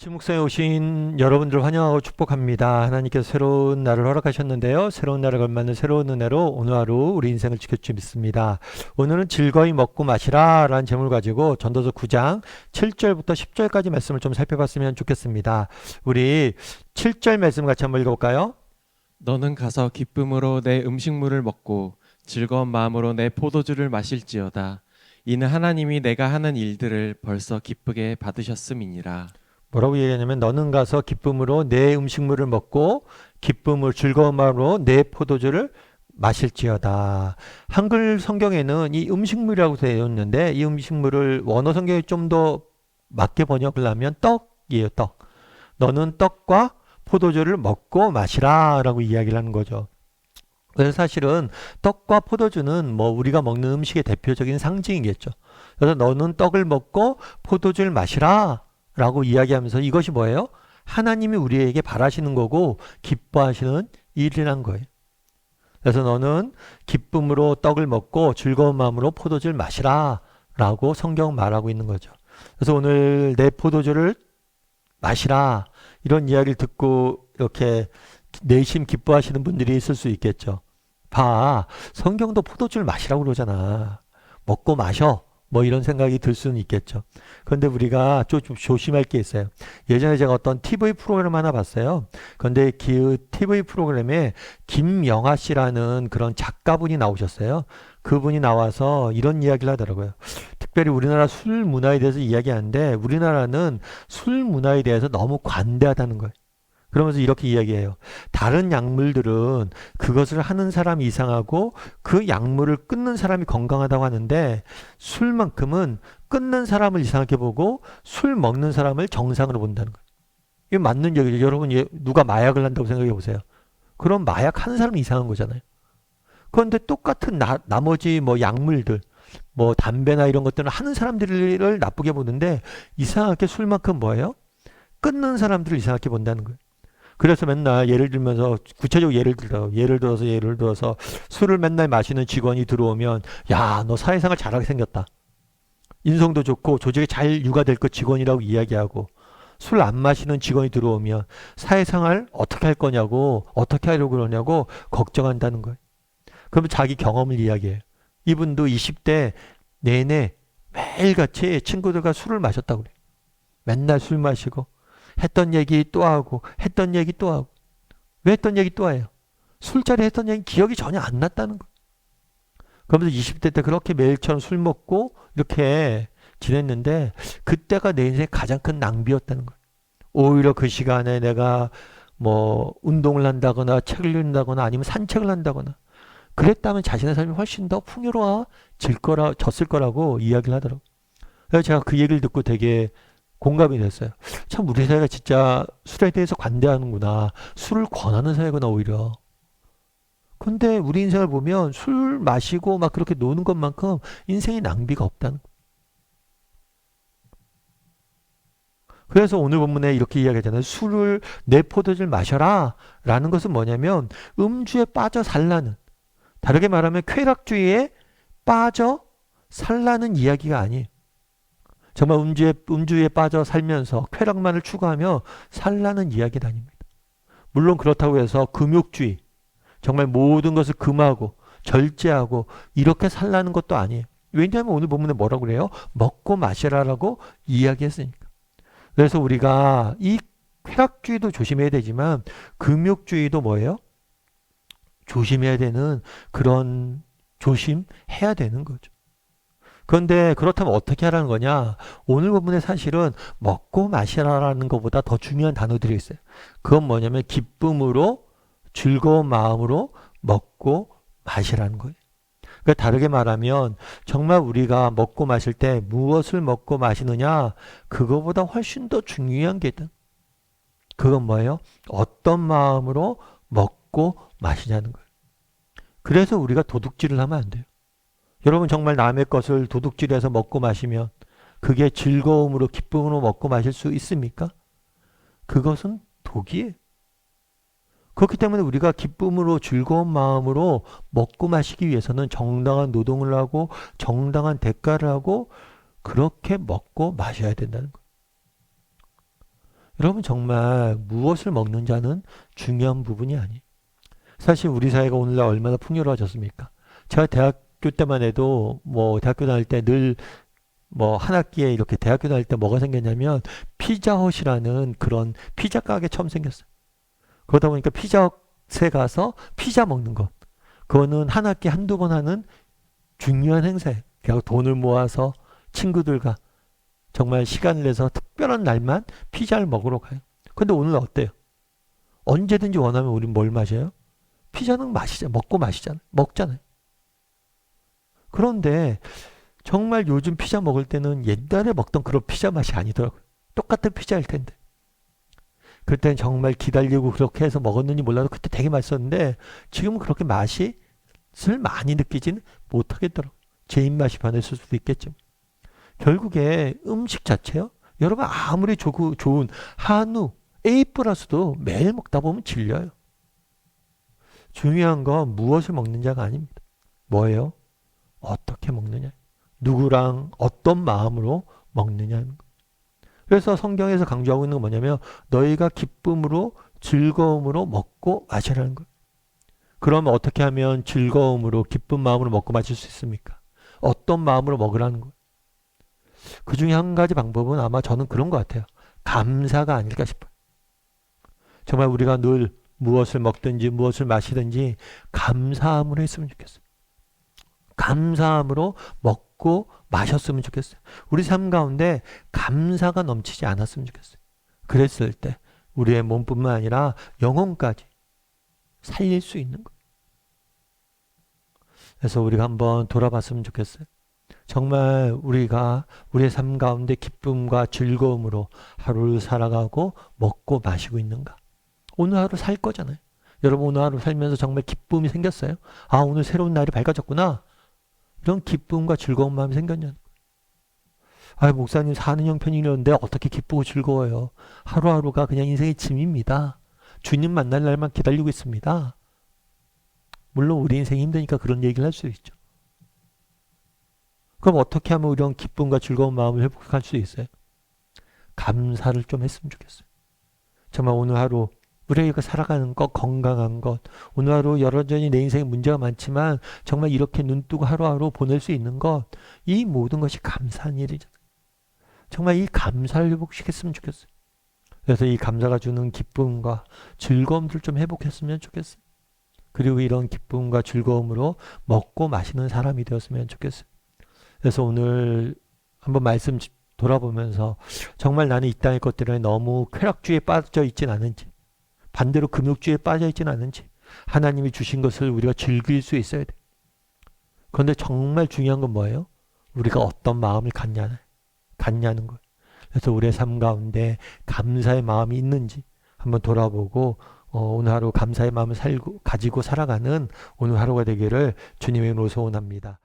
아침 묵상에 오신 여러분들 환영하고 축복합니다. 하나님께서 새로운 날을 허락하셨는데요. 새로운 날에 걸맞는 새로운 은혜로 오늘 하루 우리 인생을 지켜주시 믿습니다. 오늘은 즐거이 먹고 마시라 라는 제목을 가지고 전도서 9장 7절부터 10절까지 말씀을 좀 살펴봤으면 좋겠습니다. 우리 7절 말씀 같이 한번 읽어볼까요? 너는 가서 기쁨으로 내 음식물을 먹고 즐거운 마음으로 내 포도주를 마실지어다. 이는 하나님이 내가 하는 일들을 벌써 기쁘게 받으셨음이니라. 뭐라고 얘기하냐면 너는 가서 기쁨으로 내 음식물을 먹고 기쁨을 즐거운 마음으로 내 포도주를 마실지어다. 한글 성경에는 이 음식물이라고 되어 있는데 이 음식물을 원어 성경에 좀 더 맞게 번역을 하면 떡이에요. 떡. 너는 떡과 포도주를 먹고 마시라 라고 이야기를 하는 거죠. 그래서 사실은 떡과 포도주는 뭐 우리가 먹는 음식의 대표적인 상징이겠죠. 그래서 너는 떡을 먹고 포도주를 마시라 라고 이야기하면서 이것이 뭐예요? 하나님이 우리에게 바라시는 거고 기뻐하시는 일이란 거예요. 그래서 너는 기쁨으로 떡을 먹고 즐거운 마음으로 포도주를 마시라 라고 성경은 말하고 있는 거죠. 그래서 오늘 내 포도주를 마시라 이런 이야기를 듣고 이렇게 내심 기뻐하시는 분들이 있을 수 있겠죠. 봐, 성경도 포도주를 마시라고 그러잖아. 먹고 마셔. 뭐 이런 생각이 들 수는 있겠죠. 그런데 우리가 좀 조심할 게 있어요. 예전에 제가 어떤 TV 프로그램 하나 봤어요. 그런데 그 TV 프로그램에 김영하 씨라는 그런 작가분이 나오셨어요. 그분이 나와서 이런 이야기를 하더라고요. 특별히 우리나라 술 문화에 대해서 이야기하는데 우리나라는 술 문화에 대해서 너무 관대하다는 거예요. 그러면서 이렇게 이야기해요. 다른 약물들은 그것을 하는 사람이 이상하고 그 약물을 끊는 사람이 건강하다고 하는데 술만큼은 끊는 사람을 이상하게 보고 술 먹는 사람을 정상으로 본다는 거예요. 이게 맞는 얘기죠. 여러분 누가 마약을 한다고 생각해 보세요. 그럼 마약 하는 사람이 이상한 거잖아요. 그런데 똑같은 나머지 뭐 약물들 뭐 담배나 이런 것들은 하는 사람들을 나쁘게 보는데 이상하게 술만큼 뭐예요? 끊는 사람들을 이상하게 본다는 거예요. 그래서 맨날 예를 들면서 구체적으로 예를 들어서 술을 맨날 마시는 직원이 들어오면 야, 너 사회생활 잘하게 생겼다. 인성도 좋고 조직에 잘 육아될 것 직원이라고 이야기하고 술 안 마시는 직원이 들어오면 사회생활 어떻게 할 거냐고 어떻게 하려고 그러냐고 걱정한다는 거예요. 그러면 자기 경험을 이야기해요. 이분도 20대 내내 매일같이 친구들과 술을 마셨다고 그래요. 맨날 술 마시고 했던 얘기 또 하고 했던 얘기 또 하고 왜 했던 얘기 또 해요? 술자리 했던 얘기 기억이 전혀 안 났다는 거. 그러면서 20대 때 그렇게 매일처럼 술 먹고 이렇게 지냈는데 그때가 내 인생의 가장 큰 낭비였다는 거예요. 오히려 그 시간에 내가 뭐 운동을 한다거나 책을 읽는다거나 아니면 산책을 한다거나 그랬다면 자신의 삶이 훨씬 더 졌을 거라고 이야기를 하더라고요. 그래서 제가 그 얘기를 듣고 되게 공감이 됐어요. 참 우리 사회가 진짜 술에 대해서 관대하는구나. 술을 권하는 사회구나 오히려. 근데 우리 인생을 보면 술 마시고 막 그렇게 노는 것만큼 인생에 낭비가 없다는 거. 그래서 오늘 본문에 이렇게 이야기하잖아요. 술을 내 포도주를 마셔라 라는 것은 뭐냐면 음주에 빠져 살라는, 다르게 말하면 쾌락주의에 빠져 살라는 이야기가 아니에요. 정말 음주에 빠져 살면서 쾌락만을 추구하며 살라는 이야기는 아닙니다. 물론 그렇다고 해서 금욕주의, 정말 모든 것을 금하고 절제하고 이렇게 살라는 것도 아니에요. 왜냐하면 오늘 본문에 뭐라고 그래요? 먹고 마시라라고 이야기했으니까. 그래서 우리가 이 쾌락주의도 조심해야 되지만 금욕주의도 뭐예요? 조심해야 되는 그런 조심해야 되는 거죠. 그런데 그렇다면 어떻게 하라는 거냐? 오늘 본문에 사실은 먹고 마시라라는 것보다 더 중요한 단어들이 있어요. 그건 뭐냐면 기쁨으로 즐거운 마음으로 먹고 마시라는 거예요. 그러니까 다르게 말하면 정말 우리가 먹고 마실 때 무엇을 먹고 마시느냐? 그거보다 훨씬 더 중요한 게 있다. 그건 뭐예요? 어떤 마음으로 먹고 마시냐는 거예요. 그래서 우리가 도둑질을 하면 안 돼요. 여러분 정말 남의 것을 도둑질해서 먹고 마시면 그게 즐거움으로 기쁨으로 먹고 마실 수 있습니까? 그것은 독이에요. 그렇기 때문에 우리가 기쁨으로 즐거운 마음으로 먹고 마시기 위해서는 정당한 노동을 하고 정당한 대가를 하고 그렇게 먹고 마셔야 된다는 거예요. 여러분 정말 무엇을 먹는 자는 중요한 부분이 아니에요. 사실 우리 사회가 오늘날 얼마나 풍요로워졌습니까? 제가 대학교 때만 해도 뭐 대학교 다닐 때 늘 뭐 한 학기에 이렇게 대학교 다닐 때 뭐가 생겼냐면 피자헛이라는 그런 피자 가게 처음 생겼어요. 그러다 보니까 피자헛에 가서 피자 먹는 것. 그거는 한 학기에 한두 번 하는 중요한 행사예요. 그래서 돈을 모아서 친구들과 정말 시간을 내서 특별한 날만 피자를 먹으러 가요. 근데 오늘 어때요? 언제든지 원하면 우린 뭘 마셔요? 피자는 먹고 마시잖아요. 먹잖아요. 그런데 정말 요즘 피자 먹을 때는 옛날에 먹던 그런 피자 맛이 아니더라고요. 똑같은 피자일 텐데. 그때는 정말 기다리고 그렇게 해서 먹었는지 몰라도 그때 되게 맛있었는데 지금은 그렇게 맛을 많이 느끼지는 못하겠더라고요. 제 입맛이 변했을 수도 있겠죠. 결국에 음식 자체요. 여러분 아무리 좋은 한우, A 플러스도 매일 먹다 보면 질려요. 중요한 건 무엇을 먹느냐가 아닙니다. 뭐예요? 어떻게 먹느냐. 누구랑 어떤 마음으로 먹느냐는 거. 그래서 성경에서 강조하고 있는 건 뭐냐면 너희가 기쁨으로 즐거움으로 먹고 마시라는 거예요. 그러면 어떻게 하면 즐거움으로 기쁜 마음으로 먹고 마실 수 있습니까? 어떤 마음으로 먹으라는 거예요. 그 중에 한 가지 방법은 아마 저는 그런 것 같아요. 감사가 아닐까 싶어요. 정말 우리가 늘 무엇을 먹든지 무엇을 마시든지 감사함으로 했으면 좋겠어요. 감사함으로 먹고 마셨으면 좋겠어요. 우리 삶 가운데 감사가 넘치지 않았으면 좋겠어요. 그랬을 때 우리의 몸뿐만 아니라 영혼까지 살릴 수 있는 거예요. 그래서 우리가 한번 돌아봤으면 좋겠어요. 정말 우리가 우리의 삶 가운데 기쁨과 즐거움으로 하루를 살아가고 먹고 마시고 있는가? 오늘 하루 살 거잖아요. 여러분 오늘 하루 살면서 정말 기쁨이 생겼어요? 아 오늘 새로운 날이 밝아졌구나. 이런 기쁨과 즐거운 마음이 생겼냐는 거예요. 아 목사님 사는 형편이었는데 어떻게 기쁘고 즐거워요. 하루하루가 그냥 인생의 짐입니다. 주님 만날 날만 기다리고 있습니다. 물론 우리 인생이 힘드니까 그런 얘기를 할 수 있죠. 그럼 어떻게 하면 이런 기쁨과 즐거운 마음을 회복할 수 있어요? 감사를 좀 했으면 좋겠어요. 정말 오늘 하루 우리가 살아가는 것, 건강한 것, 오늘 하루 여러저니 내 인생에 문제가 많지만 정말 이렇게 눈뜨고 하루하루 보낼 수 있는 것, 이 모든 것이 감사한 일이잖아요. 정말 이 감사를 회복시켰으면 좋겠어요. 그래서 이 감사가 주는 기쁨과 즐거움들 좀 회복했으면 좋겠어요. 그리고 이런 기쁨과 즐거움으로 먹고 마시는 사람이 되었으면 좋겠어요. 그래서 오늘 한번 말씀 돌아보면서 정말 나는 이 땅의 것들에 너무 쾌락주의에 빠져 있진 않은지, 반대로 금욕주의에 빠져 있진 않은지, 하나님이 주신 것을 우리가 즐길 수 있어야 돼. 그런데 정말 중요한 건 뭐예요? 우리가 어떤 마음을 갖냐는 거예요. 그래서 우리의 삶 가운데 감사의 마음이 있는지 한번 돌아보고 오늘 하루 감사의 마음을 가지고 살아가는 오늘 하루가 되기를 주님의 이름으로 소원합니다.